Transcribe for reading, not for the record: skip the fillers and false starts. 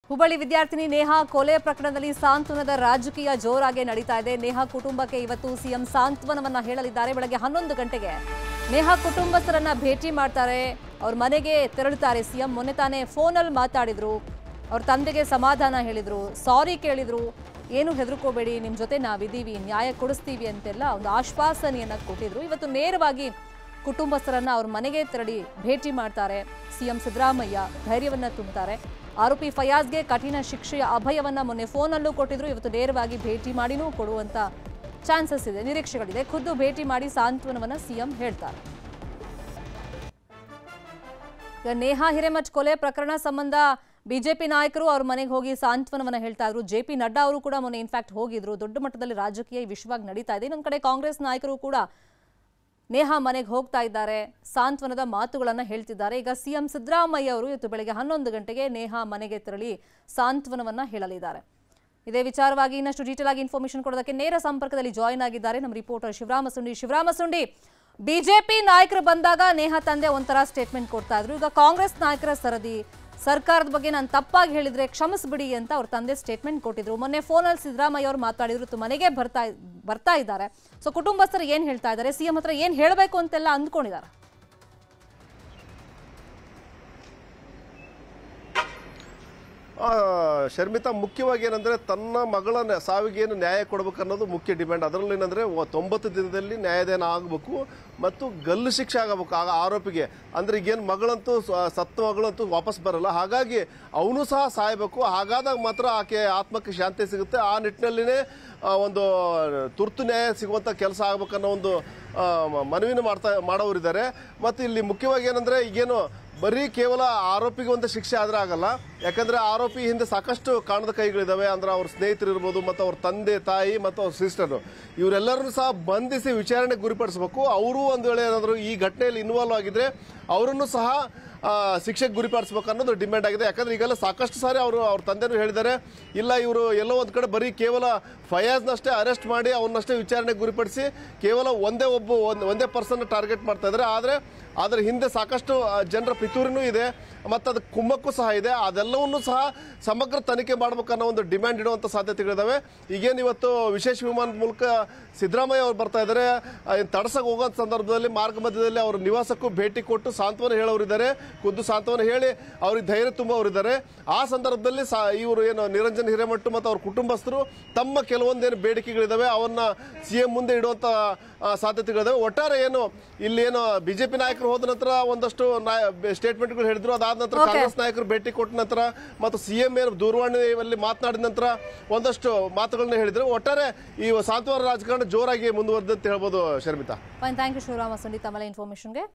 ಹುಬ್ಬಳ್ಳಿ ವಿದ್ಯಾರ್ಥಿನಿ ನೇಹಾ ಕೊಲೆ ಪ್ರಕರಣದಲ್ಲಿ ಸಾಂತ್ವನದ ರಾಜಕೀಯ ಜೋರಾಗಿ ನಡೀತಾ ಇದೆ. ನೇಹಾ ಕುಟುಂಬಕ್ಕೆ ಇವತ್ತು ಸಿಎಂ ಸಾಂತ್ವನವನ್ನ ಹೇಳಲಿದ್ದಾರೆ. ಬೆಳಗ್ಗೆ 11 ಗಂಟೆಗೆ ನೇಹಾ ಕುಟುಂಬಸ್ಥರನ್ನ ಭೇಟಿ ಮಾಡ್ತಾರೆ. ಅವ್ರ ಮನೆಗೆ ತೆರಳುತ್ತಾರೆ ಸಿಎಂ. ಮೊನ್ನೆ ತಾನೇ ಫೋನಲ್ಲಿ ಮಾತಾಡಿದ್ರು. ಅವ್ರ ತಂದೆಗೆ ಸಮಾಧಾನ ಹೇಳಿದ್ರು, ಸಾರಿ ಕೇಳಿದ್ರು. ಏನು ಹೆದರ್ಕೋಬೇಡಿ, ನಿಮ್ಮ ಜೊತೆ ನಾವಿದ್ದೀವಿ, ನ್ಯಾಯ ಕೊಡಿಸ್ತೀವಿ ಅಂತೆಲ್ಲ ಒಂದು ಆಶ್ವಾಸನೆಯನ್ನ ಕೊಟ್ಟಿದ್ರು. ಇವತ್ತು ನೇರವಾಗಿ ಕುಟುಂಬಸ್ಥರನ್ನ ಅವ್ರ ಮನೆಗೆ ತೆರಳಿ ಭೇಟಿ ಮಾಡ್ತಾರೆ ಸಿಎಂ ಸಿದ್ದರಾಮಯ್ಯ. ಧೈರ್ಯವನ್ನ ತುಂಬುತ್ತಾರೆ. ಆರೋಪಿ ಫಯಾಜ್ಗೆ ಕಠಿಣ ಶಿಕ್ಷೆಯ ಅಭಯವನ್ನ ಮೊನ್ನೆ ಫೋನಲ್ಲೂ ಕೊಟ್ಟಿದ್ರು. ಇವತ್ತು ನೇರವಾಗಿ ಭೇಟಿ ಮಾಡಿನೂ ಕೊಡುವಂತ ಚಾನ್ಸಸ್ ಇದೆ, ನಿರೀಕ್ಷೆಗಳಿದೆ. ಖುದ್ದು ಭೇಟಿ ಮಾಡಿ ಸಾಂತ್ವನವನ್ನ ಸಿಎಂ ಹೇಳ್ತಾರೆ. ನೇಹಾ ಹಿರೇಮಠ್ ಕೊಲೆ ಪ್ರಕರಣ ಸಂಬಂಧ ಬಿಜೆಪಿ ನಾಯಕರು ಅವ್ರ ಮನೆಗೆ ಹೋಗಿ ಸಾಂತ್ವನವನ್ನ ಹೇಳ್ತಾ ಇದ್ರು. ಜೆಪಿ ನಡ್ಡಾ ಅವರು ಕೂಡ ಮೊನ್ನೆ ಇನ್ಫ್ಯಾಕ್ಟ್ ಹೋಗಿದ್ರು. ದೊಡ್ಡ ಮಟ್ಟದಲ್ಲಿ ರಾಜಕೀಯ ವಿಶ್ವವಾಗಿ ನಡೀತಾ ಇದೆ. ಇನ್ನೊಂದು ಕಡೆ ಕಾಂಗ್ರೆಸ್ ನಾಯಕರು ಕೂಡ ನೇಹಾ ಮನೆಗೆ ಹೋಗ್ತಾ ಇದ್ದಾರೆ, ಸಾಂತ್ವನದ ಮಾತುಗಳನ್ನ ಹೇಳ್ತಿದ್ದಾರೆ. ಈಗ ಸಿಎಂ ಸಿದ್ದರಾಮಯ್ಯ ಅವರು ಇವತ್ತು ಬೆಳಗ್ಗೆ 11 ಗಂಟೆಗೆ ನೇಹಾ ಮನೆಗೆ ತೆರಳಿ ಸಾಂತ್ವನವನ್ನ ಹೇಳಲಿದ್ದಾರೆ. ಇದೇ ವಿಚಾರವಾಗಿ ಇನ್ನಷ್ಟು ಡೀಟೇಲ್ ಆಗಿ ಇನ್ಫಾರ್ಮೇಶನ್ ಕೊಡೋದಕ್ಕೆ ನೇರ ಸಂಪರ್ಕದಲ್ಲಿ ಜಾಯಿನ್ ಆಗಿದ್ದಾರೆ ನಮ್ಮ ರಿಪೋರ್ಟರ್ ಶಿವರಾಮಸುಂಡಿ. ಬಿಜೆಪಿ ನಾಯಕರು ಬಂದಾಗ ನೇಹಾ ತಂದೆ ಒಂಥರ ಸ್ಟೇಟ್ಮೆಂಟ್ ಕೊಡ್ತಾ ಇದ್ರು. ಈಗ ಕಾಂಗ್ರೆಸ್ ನಾಯಕರ ಸರದಿ, ಸರ್ಕಾರದ ಬಗ್ಗೆ ನಾನು ತಪ್ಪಾಗಿ ಹೇಳಿದ್ರೆ ಕ್ಷಮಿಸ್ಬಿಡಿ ಅಂತ ಅವ್ರ ತಂದೆ ಸ್ಟೇಟ್ಮೆಂಟ್ ಕೊಟ್ಟಿದ್ರು. ಮೊನ್ನೆ ಫೋನಲ್ಲಿ ಸಿದ್ದರಾಮಯ್ಯ ಅವರು ಮಾತಾಡಿದ್ರು, ಮನೆಗೆ ಬರ್ತಾ ಇದ್ದಾರೆ. ಸೊ ಕುಟುಂಬಸ್ಥರು ಏನ್ ಹೇಳ್ತಾ ಇದ್ದಾರೆ, ಸಿಎಂ ಹತ್ರ ಏನ್ ಹೇಳಬೇಕು ಅಂತೆಲ್ಲ ಅಂದ್ಕೊಂಡಿದ್ದಾರೆ. ಶರ್ಮಿತಾ, ಮುಖ್ಯವಾಗಿ ಏನಂದ್ರೆ ತನ್ನ ಮಗಳ ಸಾವಿಗೆ ಏನು ನ್ಯಾಯ ಕೊಡಬೇಕು ಅನ್ನೋದು ಮುಖ್ಯ ಡಿಮ್ಯಾಂಡ್. ಅದರಲ್ಲಿ ಏನಂದ್ರೆ 90 ದಿನದಲ್ಲಿ ನ್ಯಾಯದಾನ ಆಗಬೇಕು ಮತ್ತು ಗಲ್ಲು ಶಿಕ್ಷೆ ಆಗಬೇಕು ಆಗ ಆರೋಪಿಗೆ. ಅಂದ್ರೆ ಈಗೇನು ಮಗಳಂತೂ ಸತ್ತ ಮಗಳಂತೂ ವಾಪಸ್ ಬರಲ್ಲ, ಹಾಗಾಗಿ ಅವನು ಸಹ ಸಾಯಬೇಕು. ಹಾಗಾದಾಗ ಮಾತ್ರ ಆಕೆ ಆತ್ಮಕ್ಕೆ ಶಾಂತಿ ಸಿಗುತ್ತೆ. ಆ ನಿಟ್ಟಿನಲ್ಲಿನೇ ಒಂದು ತುರ್ತು ನ್ಯಾಯ ಸಿಗುವಂತ ಕೆಲಸ ಆಗ್ಬೇಕನ್ನೋ ಒಂದು ಮನವಿನ ಮಾಡೋರಿದ್ದಾರೆ. ಮತ್ತು ಇಲ್ಲಿ ಮುಖ್ಯವಾಗಿ ಏನಂದ್ರೆ ಈಗೇನು ಬರೀ ಕೇವಲ ಆರೋಪಿಗೆ ಒಂದು ಶಿಕ್ಷೆ ಆದ್ರೆ ಆಗಲ್ಲ. ಯಾಕಂದ್ರೆ ಆರೋಪಿ ಹಿಂದೆ ಸಾಕಷ್ಟು ಕಾಣದ ಕೈಗಳಿದಾವೆ. ಅಂದ್ರೆ ಅವ್ರ ಸ್ನೇಹಿತರು ಇರ್ಬೋದು, ಮತ್ತು ಅವ್ರ ತಂದೆ ತಾಯಿ ಮತ್ತು ಅವ್ರ ಸಿಸ್ಟರ್, ಇವರೆಲ್ಲರನ್ನು ಸಹ ಬಂಧಿಸಿ ವಿಚಾರಣೆಗೆ ಗುರಿಪಡಿಸಬೇಕು. ಅವರು ಒಂದು ವೇಳೆ ಏನಾದ್ರು ಈ ಘಟನೆಯಲ್ಲಿ ಇನ್ವಾಲ್ವ್ ಆಗಿದ್ರೆ ಅವರನ್ನು ಸಹ ಶಿಕ್ಷೆಗೆ ಗುರಿಪಡಿಸಬೇಕು ಅನ್ನೋದು ಡಿಮ್ಯಾಂಡ್ ಆಗಿದೆ. ಯಾಕಂದ್ರೆ ಈಗೆಲ್ಲ ಸಾಕಷ್ಟು ಸಾರಿ ಅವ್ರ ತಂದೆನೂ ಹೇಳಿದ್ದಾರೆ, ಇಲ್ಲ ಇವರು ಎಲ್ಲೋ ಒಂದ್ ಕಡೆ ಬರೀ ಕೇವಲ ಫಯಾಜ್ನಷ್ಟೇ ಅರೆಸ್ಟ್ ಮಾಡಿ ಅವನ್ನಷ್ಟೇ ವಿಚಾರಣೆಗೆ ಗುರಿಪಡಿಸಿ ಕೇವಲ ಒಂದೇ ಪರ್ಸನ್ ಟಾರ್ಗೆಟ್ ಮಾಡ್ತಾ ಇದ್ದಾರೆ. ಆದ್ರೆ ಹಿಂದೆ ಸಾಕಷ್ಟು ಜನರ ಪಿತೂರಿನೂ ಇದೆ ಮತ್ತು ಅದು ಕುಮ್ಮಕ್ಕೂ ಸಹ ಇದೆ. ಅದೆಲ್ಲವನ್ನೂ ಸಹ ಸಮಗ್ರ ತನಿಖೆ ಮಾಡ್ಬೇಕನ್ನೋ ಒಂದು ಡಿಮ್ಯಾಂಡ್ ಇಡುವಂತ ಸಾಧ್ಯತೆಗಳಿದಾವೆ. ಈಗೇನು ಇವತ್ತು ವಿಶೇಷ ವಿಮಾನದ ಮೂಲಕ ಸಿದ್ದರಾಮಯ್ಯ ಅವರು ಬರ್ತಾ ಇದ್ದಾರೆ. ತಡಸಕ್ಕೆ ಹೋಗೋ ಸಂದರ್ಭದಲ್ಲಿ ಮಾರ್ಗ ಮಧ್ಯದಲ್ಲಿ ಅವ್ರ ನಿವಾಸಕ್ಕೂ ಭೇಟಿ ಕೊಟ್ಟು ಸಾಂತ್ವನ ಹೇಳೋರಿದ್ದಾರೆ, ಖುದ್ದು ಸಾಂತ್ವನ ಹೇಳಿ ಅವ್ರಿಗೆ ಧೈರ್ಯ ತುಂಬವರಿದ್ದಾರೆ. ಆ ಸಂದರ್ಭದಲ್ಲಿ ಇವರು ಏನು ನಿರಂಜನ್ ಹಿರೇಮಠ್ ಮತ್ತು ಅವ್ರ ಕುಟುಂಬಸ್ಥರು ತಮ್ಮ ಕೆಲವೊಂದೇನು ಬೇಡಿಕೆಗಳಿದಾವೆ ಅವನ್ನ ಸಿಎಂ ಮುಂದೆ ಇಡುವಂತ ಸಾಧ್ಯತೆಗಳಿದಾವೆ. ಒಟ್ಟಾರೆ ಏನು ಇಲ್ಲಿ ಏನು ಬಿಜೆಪಿ ನಾಯಕರು ಹೋದ ನಂತರ ಒಂದಷ್ಟು ಸ್ಟೇಟ್ಮೆಂಟ್ಗಳು ಹೇಳಿದ್ರು. ಅದಾದ ನಂತರ ಕಾಂಗ್ರೆಸ್ ನಾಯಕರು ಭೇಟಿ ಕೊಟ್ಟ ನಂತರ ಮತ್ತು ಸಿಎಂ ಏನು ದೂರವಾಣಿಯಲ್ಲಿ ಮಾತನಾಡಿದ ನಂತರ ಒಂದಷ್ಟು ಮಾತುಗಳನ್ನ ಹೇಳಿದ್ರು. ಒಟ್ಟಾರೆ ಈ ಸಾಂತ್ವನ ರಾಜಕಾರಣ ಜೋರಾಗಿ ಮುಂದುವರೆದಂತ ಹೇಳ್ಬೋದು. ಶರ್ಮಿತಾ, ಥ್ಯಾಂಕ್ ಯು ಶಿವರಾಮಸುಂಡಿ ತಮ್ಮ ಇನ್ಫಾರ್ಮೇಶನ್ಗೆ.